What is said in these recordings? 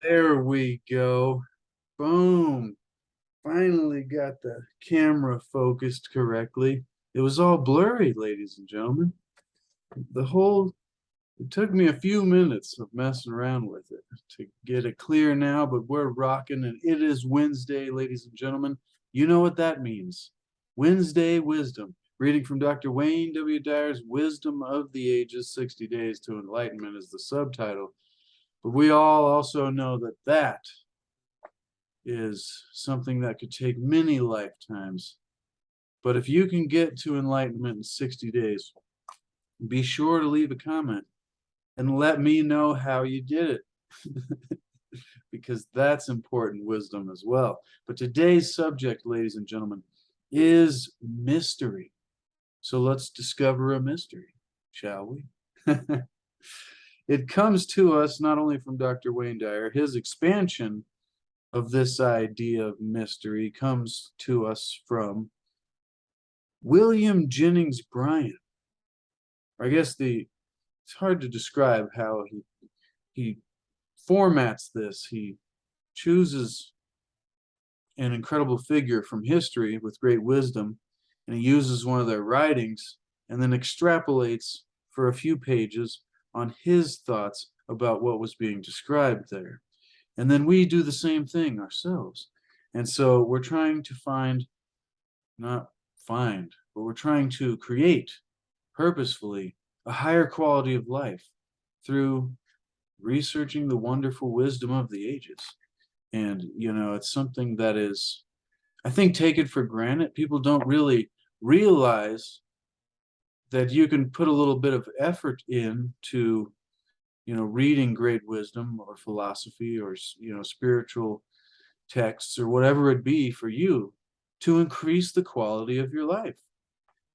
There we go. Boom. Finally got the camera focused correctly. It was all blurry, ladies and gentlemen. The whole, it took me a few minutes of messing around with it to get it clear now, but we're rocking and it is Wednesday, ladies and gentlemen. You know what that means. Wednesday Wisdom. Reading from Dr. Wayne W. Dyer's Wisdom of the Ages, 60 Days to Enlightenment is the subtitle. But we all also know that that is something that could take many lifetimes. But if you can get to enlightenment in 60 days, be sure to leave a comment and let me know how you did it. Because that's important wisdom as well. But today's subject, ladies and gentlemen, is mystery. So let's discover a mystery, shall we? It comes to us not only from Dr. Wayne Dyer, his expansion of this idea of mystery comes to us from William Jennings Bryan. I guess it's hard to describe how he formats this. He chooses an incredible figure from history with great wisdom, and he uses one of their writings and then extrapolates for a few pages on his thoughts about what was being described there. And then we do the same thing ourselves. And so we're trying to not find, but we're trying to create purposefully a higher quality of life through researching the wonderful wisdom of the ages. And, it's something that is, I think, taken for granted. People don't really realize that you can put a little bit of effort into, reading great wisdom or philosophy or, spiritual texts or whatever it be for you to increase the quality of your life.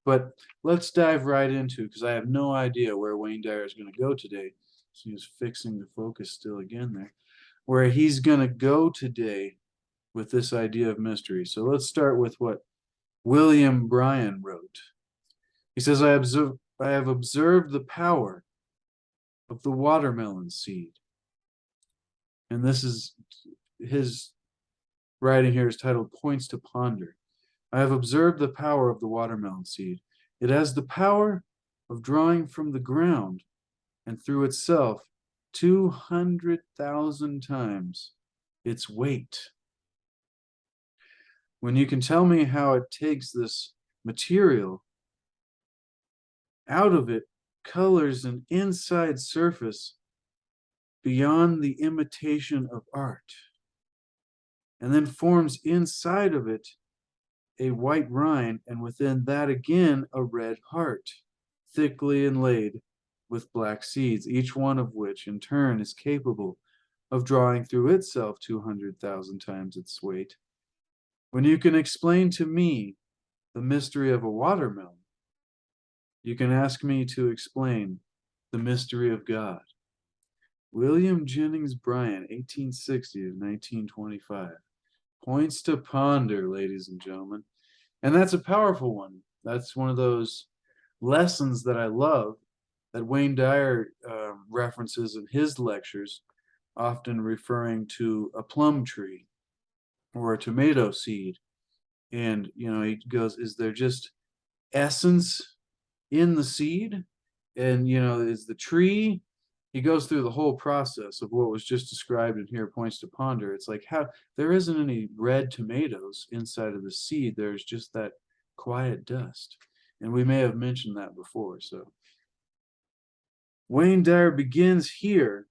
But let's dive right into, because I have no idea where Wayne Dyer is going to go today. So he's fixing the focus still again there, where he's going to go today with this idea of mystery. So let's start with what William Bryan wrote. He says, I have observed the power of the watermelon seed. And this is his writing here is titled Points to Ponder. I have observed the power of the watermelon seed. It has the power of drawing from the ground and through itself 200,000 times its weight. When you can tell me how it takes this material out of it, colors an inside surface beyond the imitation of art, and then forms inside of it a white rind, and within that again a red heart, thickly inlaid with black seeds, each one of which in turn is capable of drawing through itself 200,000 times its weight. When you can explain to me the mystery of a watermelon, you can ask me to explain the mystery of God. William Jennings Bryan, 1860 to 1925. Points to ponder, ladies and gentlemen. And that's a powerful one. That's one of those lessons that I love that Wayne Dyer references in his lectures, often referring to a plum tree or a tomato seed. And, he goes, is there just essence in the seed? And, is the tree? He goes through the whole process of what was just described in here, Points to Ponder. It's like how there isn't any red tomatoes inside of the seed. There's just that quiet dust. And we may have mentioned that before. So Wayne Dyer begins here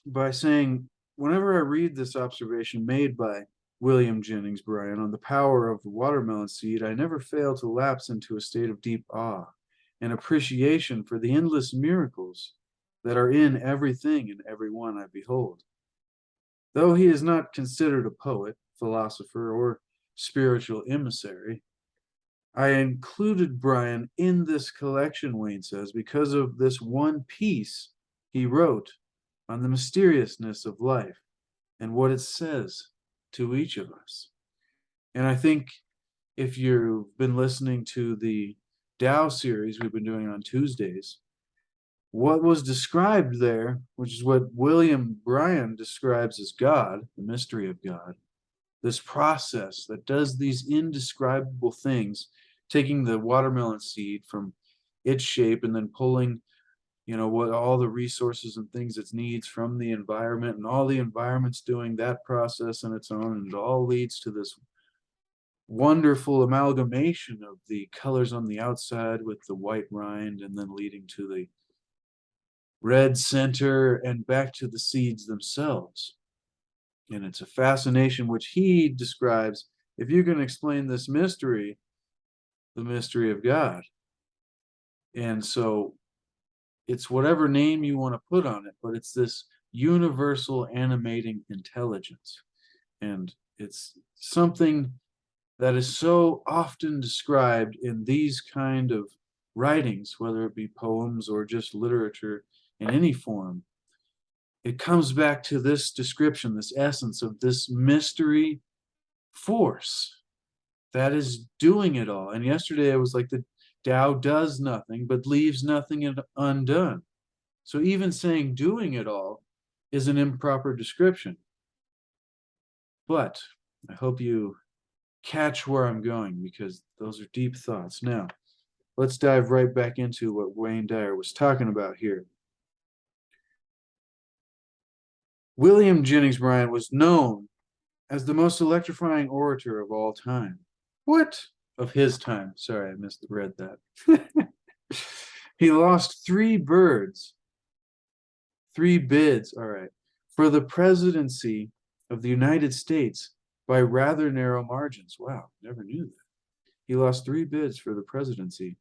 by saying, whenever I read this observation made by William Jennings Bryan on the power of the watermelon seed, I never fail to lapse into a state of deep awe and appreciation for the endless miracles that are in everything and everyone I behold. Though he is not considered a poet, philosopher, or spiritual emissary, I included Bryan in this collection, Wayne says, because of this one piece he wrote on the mysteriousness of life and what it says to each of us. And I think if you've been listening to the Tao series we've been doing on Tuesdays, what was described there, which is what William Bryan describes as God, the mystery of God, this process that does these indescribable things, taking the watermelon seed from its shape and then pulling, what all the resources and things it needs from the environment, and all the environment's doing that process on its own, and it all leads to this wonderful amalgamation of the colors on the outside with the white rind, and then leading to the red center and back to the seeds themselves. And it's a fascination which he describes, if you can explain this mystery, the mystery of God. And so it's whatever name you want to put on it, but it's this universal animating intelligence. And it's something that is so often described in these kind of writings, whether it be poems or just literature in any form. It comes back to this description, this essence of this mystery force that is doing it all. And yesterday it was like the Tao does nothing but leaves nothing undone. So even saying doing it all is an improper description. But I hope you catch where I'm going, because those are deep thoughts. Now, let's dive right back into what Wayne Dyer was talking about here. William Jennings Bryan was known as the most electrifying orator of all time. What? Of his time. Sorry, I misread that. He lost three bids, all right, for the presidency of the United States by rather narrow margins. Wow, never knew that. He lost three bids for the presidency.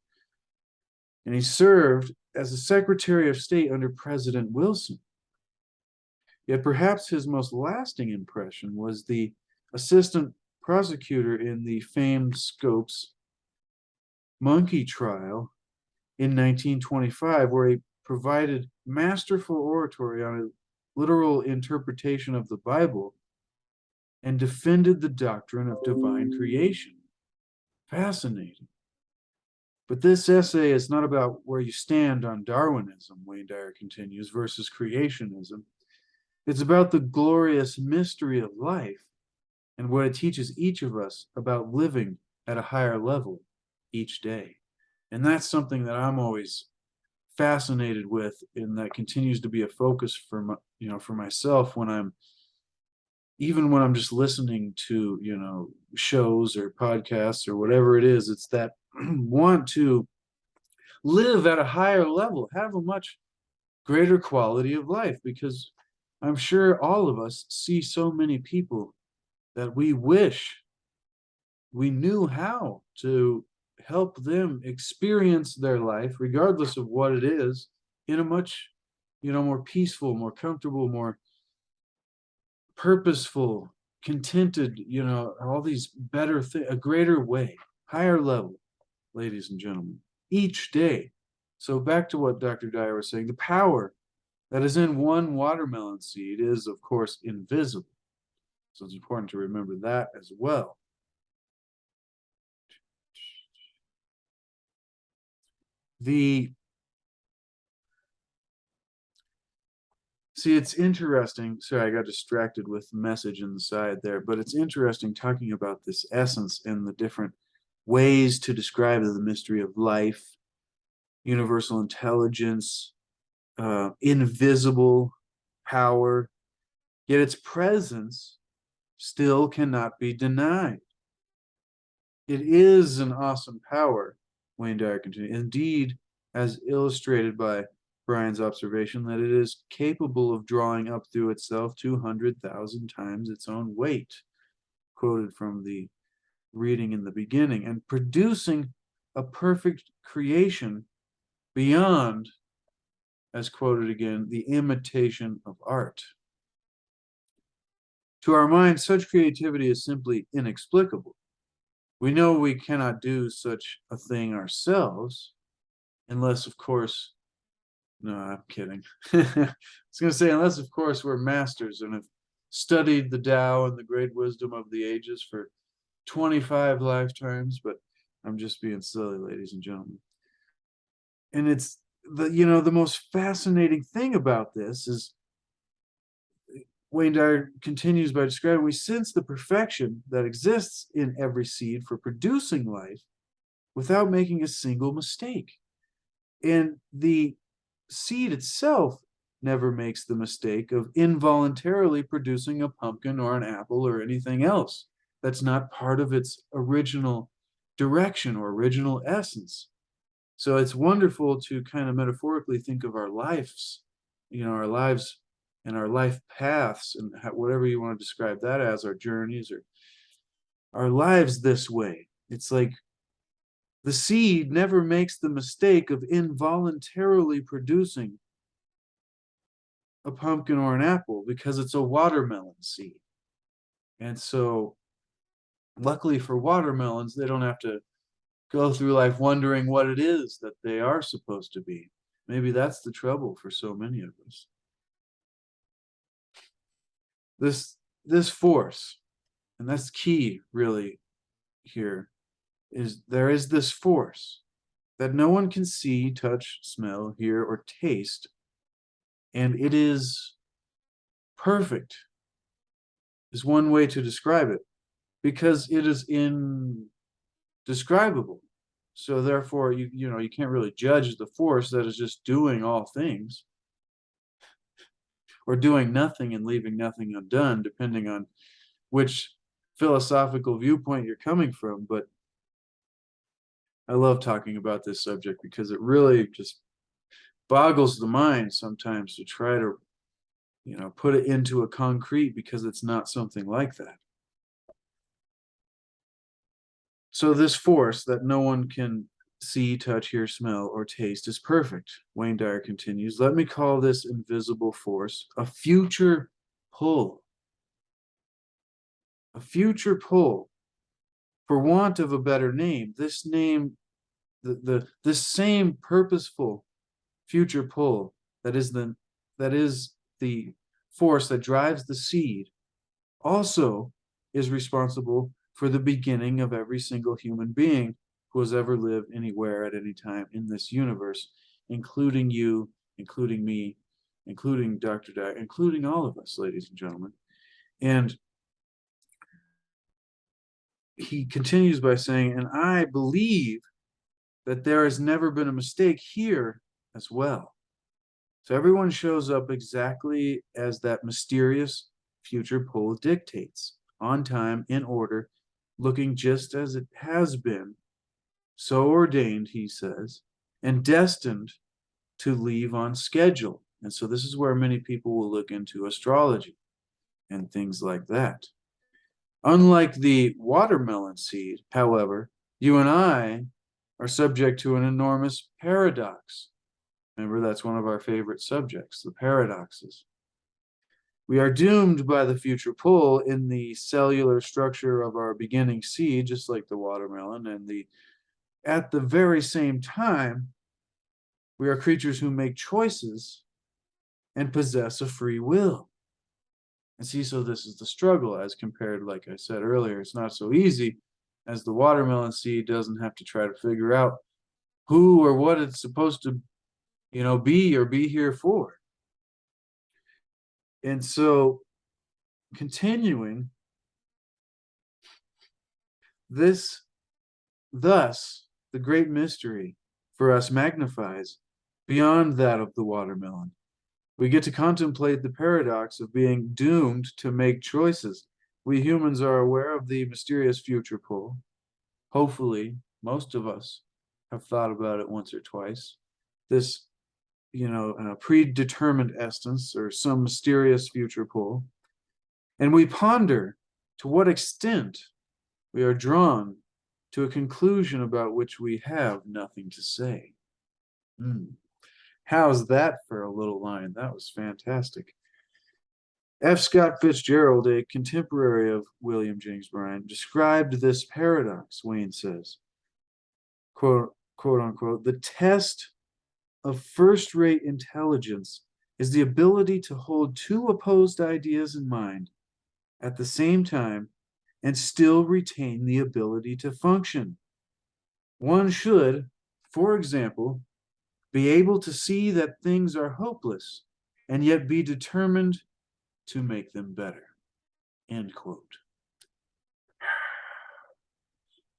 And he served as a Secretary of State under President Wilson. Yet perhaps his most lasting impression was the assistant prosecutor in the famed Scopes monkey trial in 1925, where he provided masterful oratory on a literal interpretation of the Bible and defended the doctrine of divine creation. Fascinating. But this essay is not about where you stand on Darwinism, Wayne Dyer continues, versus creationism. It's about the glorious mystery of life and what it teaches each of us about living at a higher level each day. And that's something that I'm always fascinated with, and that continues to be a focus for for myself when I'm just listening to shows or podcasts or whatever it is. It's that want to live at a higher level, have a much greater quality of life, because I'm sure all of us see so many people that we wish we knew how to help them experience their life, regardless of what it is, in a much, more peaceful, more comfortable, more purposeful, contented, all these better things, a greater way, higher level, ladies and gentlemen, each day. So back to what Dr. Dyer was saying, the power that is in one watermelon seed is, of course, invisible. So it's important to remember that as well. It's interesting. Sorry, I got distracted with the message in the side there, but it's interesting talking about this essence and the different ways to describe the mystery of life, universal intelligence, invisible power, yet its presence still cannot be denied. It is an awesome power, Wayne Dyer continued. Indeed, as illustrated by Bryan's observation, that it is capable of drawing up through itself 200,000 times its own weight, quoted from the reading in the beginning, and producing a perfect creation beyond, as quoted again, the imitation of art. To our mind, such creativity is simply inexplicable. We know we cannot do such a thing ourselves, unless, of course, no, I'm kidding. I was going to say, unless, of course, we're masters and have studied the Tao and the great wisdom of the ages for 25 lifetimes, but I'm just being silly, ladies and gentlemen. And it's the most fascinating thing about this is Wayne Dyer continues by describing, we sense the perfection that exists in every seed for producing life without making a single mistake. And the seed itself never makes the mistake of involuntarily producing a pumpkin or an apple or anything else that's not part of its original direction or original essence. So it's wonderful to kind of metaphorically think of our lives, our lives and our life paths and whatever you want to describe that as, our journeys or our lives this way. It's like the seed never makes the mistake of involuntarily producing a pumpkin or an apple because it's a watermelon seed. And so, luckily for watermelons, they don't have to go through life wondering what it is that they are supposed to be. Maybe that's the trouble for so many of us. This force, and that's key really here, is there is this force that no one can see, touch, smell, hear, or taste, and it is perfect, is one way to describe it, because it is indescribable. So therefore, you can't really judge the force that is just doing all things, or doing nothing and leaving nothing undone, depending on which philosophical viewpoint you're coming from. But I love talking about this subject because it really just boggles the mind sometimes to try to, put it into a concrete, because it's not something like that. So this force that no one can see, touch, hear, smell, or taste is perfect. Wayne Dyer continues, let me call this invisible force a future pull. A future pull. For want of a better name, this name, this same purposeful future pull that is the force that drives the seed also is responsible for the beginning of every single human being who has ever lived anywhere at any time in this universe, including you, including me, including Dr. Dyer, including all of us, ladies and gentlemen. And he continues by saying, and I believe that there has never been a mistake here as well. So everyone shows up exactly as that mysterious future pull dictates, on time, in order, looking just as it has been, so ordained, he says, and destined to leave on schedule. And so this is where many people will look into astrology and things like that. Unlike the watermelon seed, however, you and I are subject to an enormous paradox. Remember, that's one of our favorite subjects, the paradoxes. We are doomed by the future pull in the cellular structure of our beginning seed, just like the watermelon, and at the very same time, we are creatures who make choices and possess a free will. And see, so this is the struggle as compared, like I said earlier, it's not so easy, as the watermelon seed doesn't have to try to figure out who or what it's supposed to, be or be here for. And so, continuing, thus, the great mystery for us magnifies beyond that of the watermelon. We get to contemplate the paradox of being doomed to make choices. We humans are aware of the mysterious future pull. Hopefully, most of us have thought about it once or twice. This, predetermined essence or some mysterious future pull. And we ponder to what extent we are drawn to a conclusion about which we have nothing to say. How's that for a little line? That was fantastic. F. Scott Fitzgerald, a contemporary of William James Bryan, described this paradox, Wayne says, quote unquote, the test of first-rate intelligence is the ability to hold two opposed ideas in mind at the same time and still retain the ability to function. One should, for example, be able to see that things are hopeless, and yet be determined to make them better. End quote.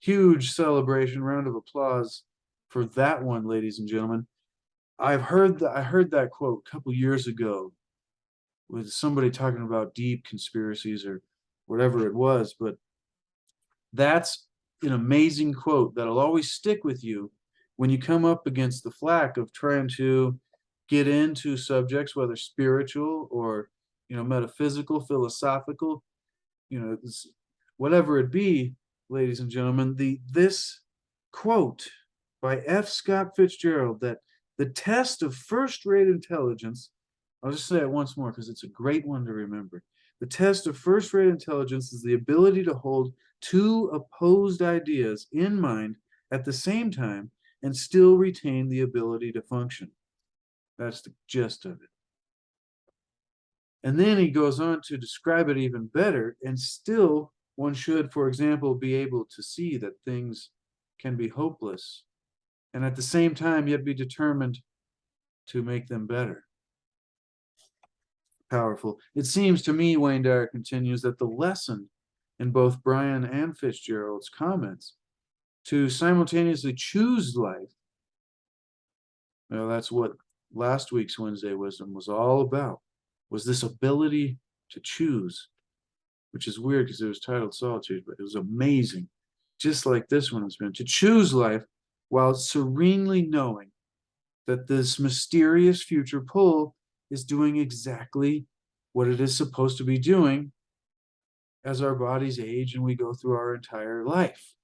Huge celebration, round of applause for that one, ladies and gentlemen. I heard that quote a couple years ago with somebody talking about deep conspiracies or whatever it was, but that's an amazing quote that'll always stick with you when you come up against the flack of trying to get into subjects, whether spiritual or metaphysical, philosophical, whatever it be, ladies and gentlemen. This quote by F. Scott Fitzgerald, that the test of first-rate intelligence, I'll just say it once more because it's a great one to remember. The test of first-rate intelligence is the ability to hold two opposed ideas in mind at the same time and still retain the ability to function. That's the gist of it. And then he goes on to describe it even better, and still one should, for example, be able to see that things can be hopeless and at the same time yet be determined to make them better. Powerful. It seems to me, Wayne Dyer continues, that the lesson in both Bryan and Fitzgerald's comments to simultaneously choose life, that's what last week's Wednesday Wisdom was all about, was this ability to choose, which is weird because it was titled Solitude, but it was amazing. Just like this one has been, to choose life while serenely knowing that this mysterious future pull is doing exactly what it is supposed to be doing as our bodies age and we go through our entire life.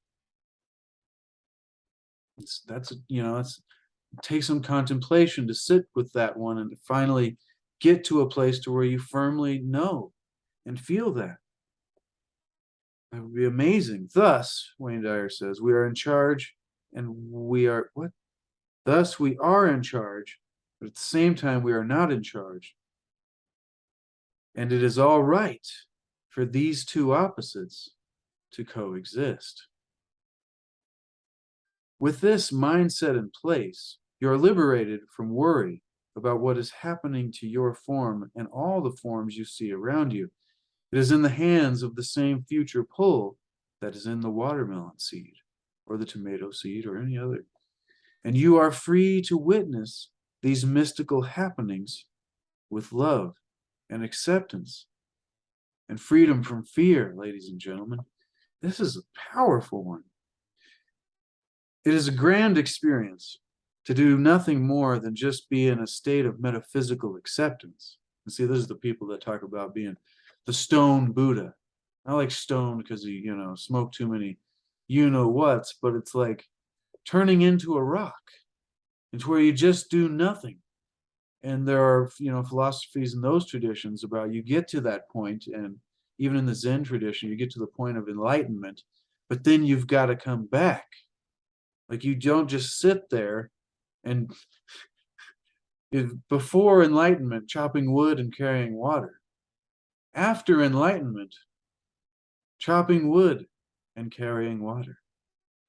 It takes some contemplation to sit with that one and to finally get to a place to where you firmly know and feel that. That would be amazing. Thus, Wayne Dyer says, we are in charge, and we are what? Thus, we are in charge, but at the same time, we are not in charge. And it is all right for these two opposites to coexist. With this mindset in place, you're liberated from worry about what is happening to your form and all the forms you see around you. It is in the hands of the same future pull that is in the watermelon seed or the tomato seed or any other. And you are free to witness these mystical happenings with love and acceptance and freedom from fear, ladies and gentlemen. This is a powerful one. It is a grand experience to do nothing more than just be in a state of metaphysical acceptance. And see, this is the people that talk about being the stoned Buddha. I like stoned because he, smoked too many you-know-whats, but it's like turning into a rock. It's where you just do nothing. And there are, philosophies in those traditions about you get to that point, and even in the Zen tradition, you get to the point of enlightenment, but then you've got to come back. Like you don't just sit there and before enlightenment, chopping wood and carrying water. After enlightenment, chopping wood and carrying water.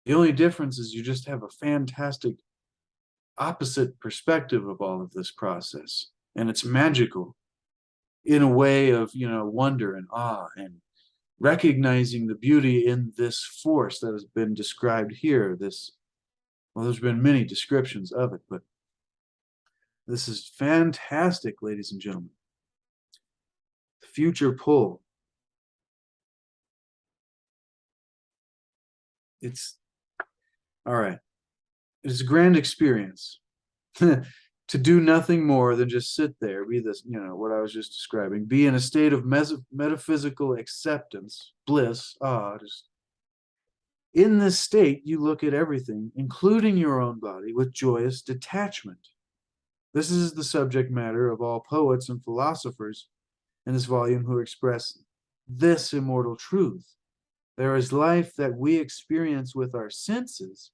The only difference is you just have a fantastic opposite perspective of all of this process. And it's magical in a way of, wonder and awe and recognizing the beauty in this force that has been described here. There's been many descriptions of it, but this is fantastic, ladies and gentlemen. The future pull. It's all right. It's a grand experience to do nothing more than just sit there, be this, what I was just describing, be in a state of metaphysical acceptance, bliss, just in this state, you look at everything, including your own body, with joyous detachment. This is the subject matter of all poets and philosophers in this volume who express this immortal truth. There is life that we experience with our senses,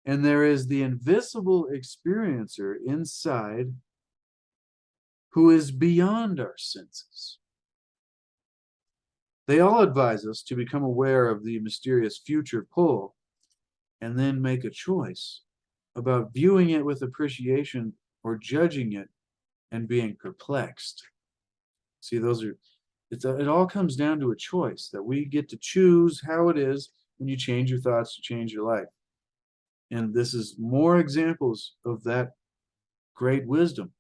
and there is the invisible experiencer inside who is beyond our senses. They all advise us to become aware of the mysterious future pull and then make a choice about viewing it with appreciation or judging it and being perplexed. See, it all comes down to a choice that we get to choose how it is when you change your thoughts to change your life. And this is more examples of that great wisdom.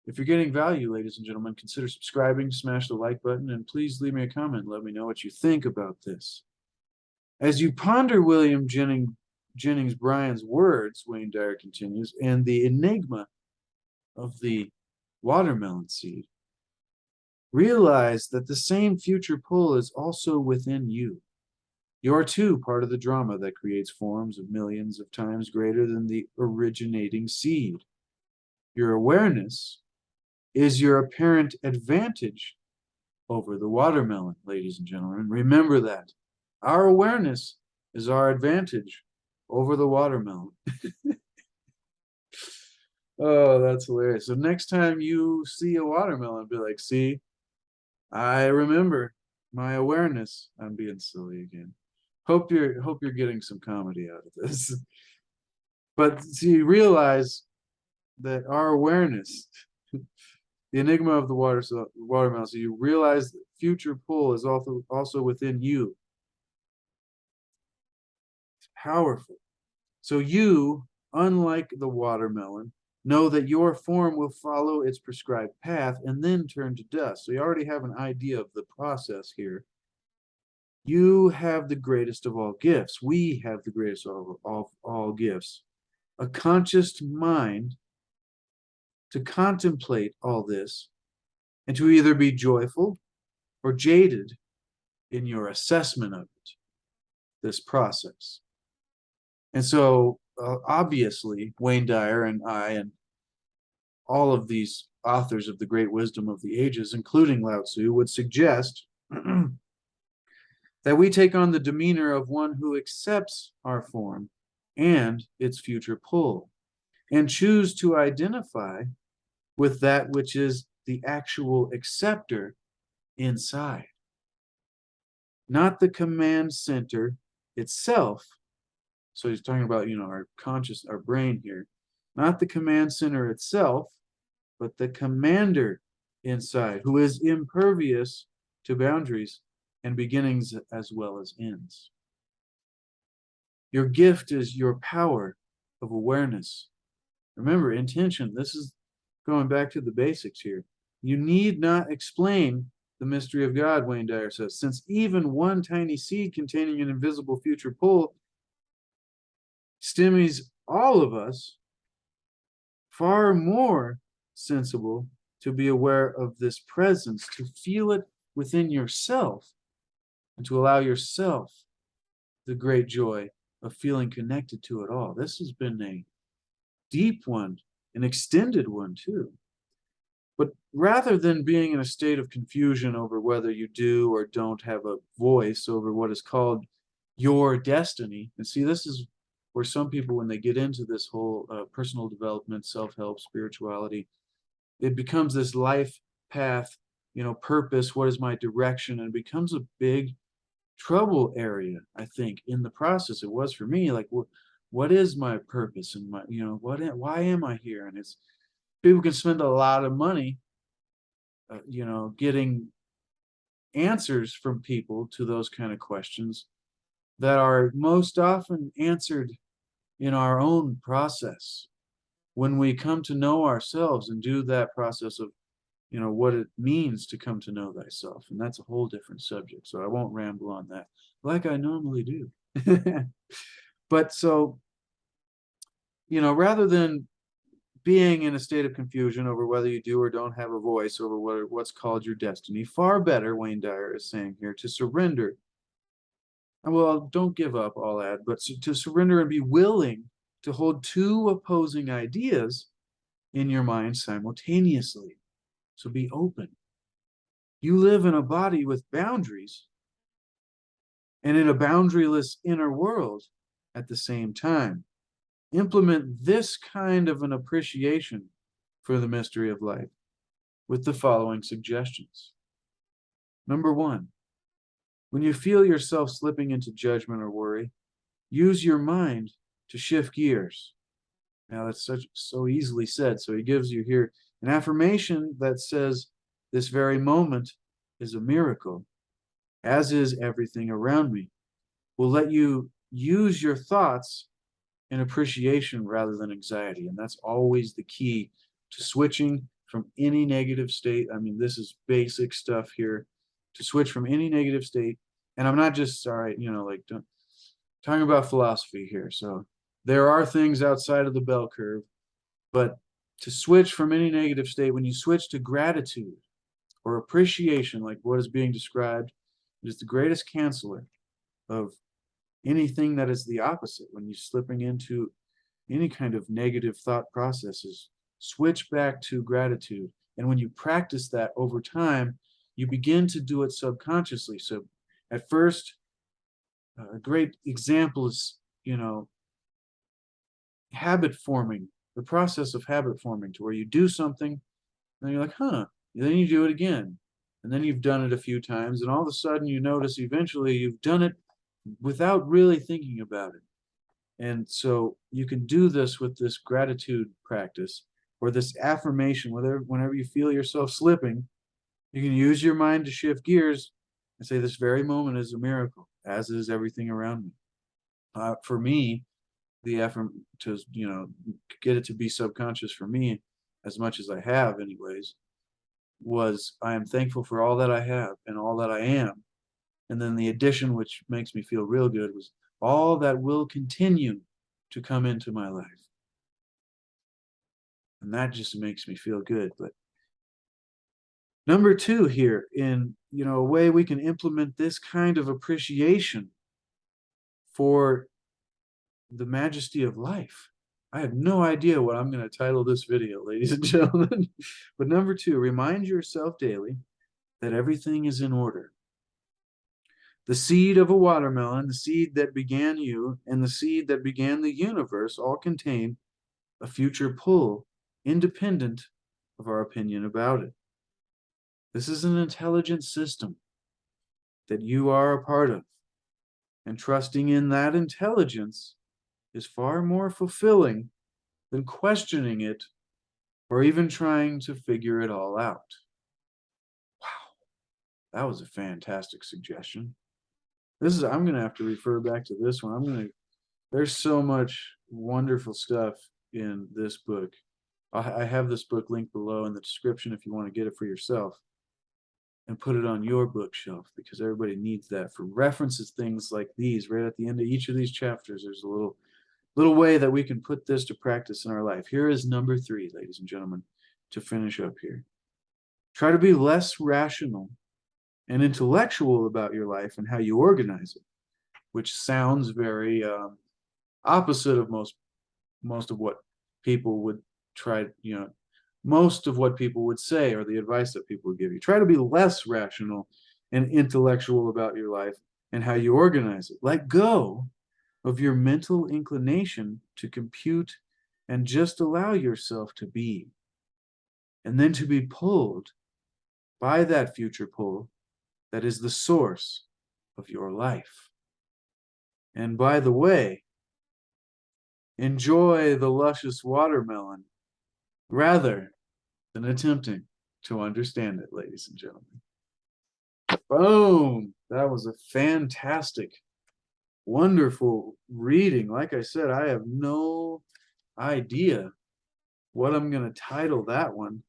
If you're getting value, ladies and gentlemen, consider subscribing, smash the like button, and please leave me a comment. Let me know what you think about this. As you ponder William Jennings Bryan's words, Wayne Dyer continues, and the enigma of the watermelon seed, realize that the same future pull is also within you. You're too part of the drama that creates forms of millions of times greater than the originating seed. Your awareness is your apparent advantage over the watermelon, ladies and gentlemen. Remember that. Our awareness is our advantage over the watermelon. Oh, that's hilarious. So next time you see a watermelon, be like, see, I remember my awareness. I'm being silly again. Hope you're getting some comedy out of this. But see, realize that our awareness, the enigma of the watermelon, so you realize that future pull is also within you. It's powerful. So you, unlike the watermelon, know that your form will follow its prescribed path and then turn to dust. So you already have an idea of the process here. You have the greatest of all gifts. We have the greatest of all gifts. A conscious mind to contemplate all this and to either be joyful or jaded in your assessment of it, this process. And so, obviously, Wayne Dyer and I and all of these authors of the great wisdom of the ages, including Lao Tzu, would suggest that we take on the demeanor of one who accepts our form and its future pull, and choose to identify with that which is the actual acceptor inside, not the command center itself. So he's talking about, our our brain here, not the command center itself, but the commander inside, who is impervious to boundaries and beginnings as well as ends. Your gift is your power of awareness. Remember, intention. This is going back to the basics here. You need not explain the mystery of God, Wayne Dyer says, since even one tiny seed containing an invisible future pull stymies all of us far more sensible to be aware of this presence, to feel it within yourself, and to allow yourself the great joy of feeling connected to it all. This has been a deep one, an extended one too. But rather than being in a state of confusion over whether you do or don't have a voice over what is called your destiny, and see, this is where some people, when they get into this whole personal development, self-help, spirituality, it becomes this life path, purpose, what is my direction, and it becomes a big trouble area, I think, in the process. It was for me, like, what is my purpose, and why am I here? And it's, people can spend a lot of money, getting answers from people to those kind of questions that are most often answered in our own process. When we come to know ourselves and do that process of, what it means to come to know thyself. And that's a whole different subject. So I won't ramble on that like I normally do. But so, rather than being in a state of confusion over whether you do or don't have a voice over what's called your destiny, far better, Wayne Dyer is saying here, to surrender. Well, don't give up all that, but to surrender and be willing to hold two opposing ideas in your mind simultaneously. So be open. You live in a body with boundaries and in a boundaryless inner world at the same time. Implement this kind of an appreciation for the mystery of life with the following suggestions. Number one, when you feel yourself slipping into judgment or worry, use your mind to shift gears Now that's so easily said. So he gives you here an affirmation that says, this very moment is a miracle, as is everything around me. Will let you use your thoughts in appreciation rather than anxiety. And that's always the key to switching from any negative state. I mean, this is basic stuff here, to switch from any negative state. And I'm not just, sorry, like talking about philosophy here. So there are things outside of the bell curve, but to switch from any negative state, when you switch to gratitude or appreciation, like what is being described, it is the greatest canceller of anything that is the opposite. When you're slipping into any kind of negative thought processes, switch back to gratitude. And when you practice that over time, you begin to do it subconsciously. So at first, a great example is, habit forming, the process of habit forming, to where you do something and you're like, huh, then you do it again. And then you've done it a few times, and all of a sudden you notice eventually you've done it without really thinking about it. And so you can do this with this gratitude practice, or this affirmation. Whenever you feel yourself slipping, you can use your mind to shift gears and say, this very moment is a miracle, as is everything around me. For me, the effort to, get it to be subconscious for me, as much as I have anyways, was, I am thankful for all that I have and all that I am. And then the addition, which makes me feel real good, was all that will continue to come into my life. And that just makes me feel good. But number two here, in a way we can implement this kind of appreciation for the majesty of life. I have no idea what I'm going to title this video, ladies and gentlemen. But number two, remind yourself daily that everything is in order. The seed of a watermelon, the seed that began you, and the seed that began the universe all contain a future pull, independent of our opinion about it. This is an intelligent system that you are a part of, and trusting in that intelligence is far more fulfilling than questioning it or even trying to figure it all out. Wow, that was a fantastic suggestion. I'm going to have to refer back to this one. There's so much wonderful stuff in this book. I have this book linked below in the description if you want to get it for yourself and put it on your bookshelf, because everybody needs that for references. Things like these, right at the end of each of these chapters, there's a little way that we can put this to practice in our life. Here is number three, ladies and gentlemen, to finish up here. Try to be less rational and intellectual about your life and how you organize it, which sounds very opposite of most of what people would try, most of what people would say, or the advice that people would give you. Try to be less rational and intellectual about your life and how you organize it. Let go of your mental inclination to compute and just allow yourself to be, and then to be pulled by that future pull that is the source of your life. And by the way, enjoy the luscious watermelon rather than attempting to understand it, ladies and gentlemen. Boom! That was a fantastic, wonderful reading. Like I said, I have no idea what I'm going to title that one.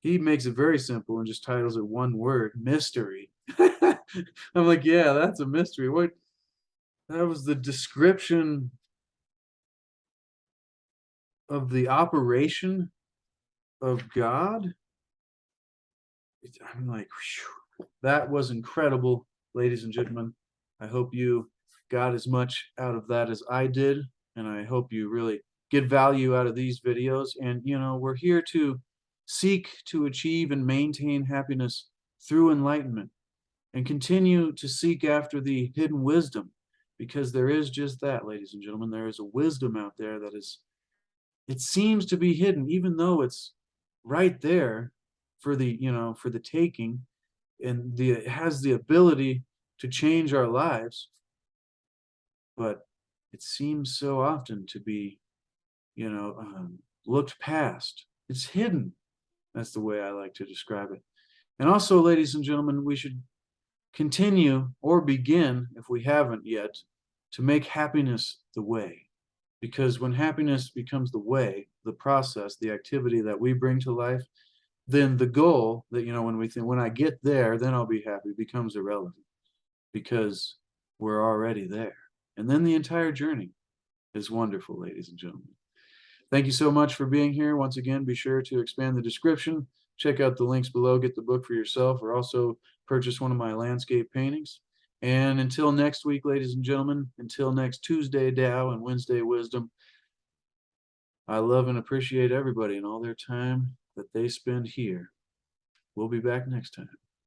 He makes it very simple and just titles it one word: mystery. I'm like, yeah, that's a mystery. What? That was the description of the operation of God. I'm like, whew, that was incredible, ladies and gentlemen. I hope you got as much out of that as I did, and I hope you really get value out of these videos. And we're here to seek to achieve and maintain happiness through enlightenment, and continue to seek after the hidden wisdom, because there is just that, ladies and gentlemen. There is a wisdom out there that it seems to be hidden, even though it's right there for the taking, and it has the ability to change our lives. But it seems so often to be looked past. It's hidden. That's the way I like to describe it. And also, ladies and gentlemen, we should continue or begin, if we haven't yet, to make happiness the way. Because when happiness becomes the way, the process, the activity that we bring to life, then the goal that, when we think, when I get there, then I'll be happy, becomes irrelevant because we're already there. And then the entire journey is wonderful, ladies and gentlemen. Thank you so much for being here. Once again, be sure to expand the description. Check out the links below. Get the book for yourself, or also purchase one of my landscape paintings. And until next week, ladies and gentlemen, until next Tuesday Tao and Wednesday Wisdom, I love and appreciate everybody and all their time that they spend here. We'll be back next time.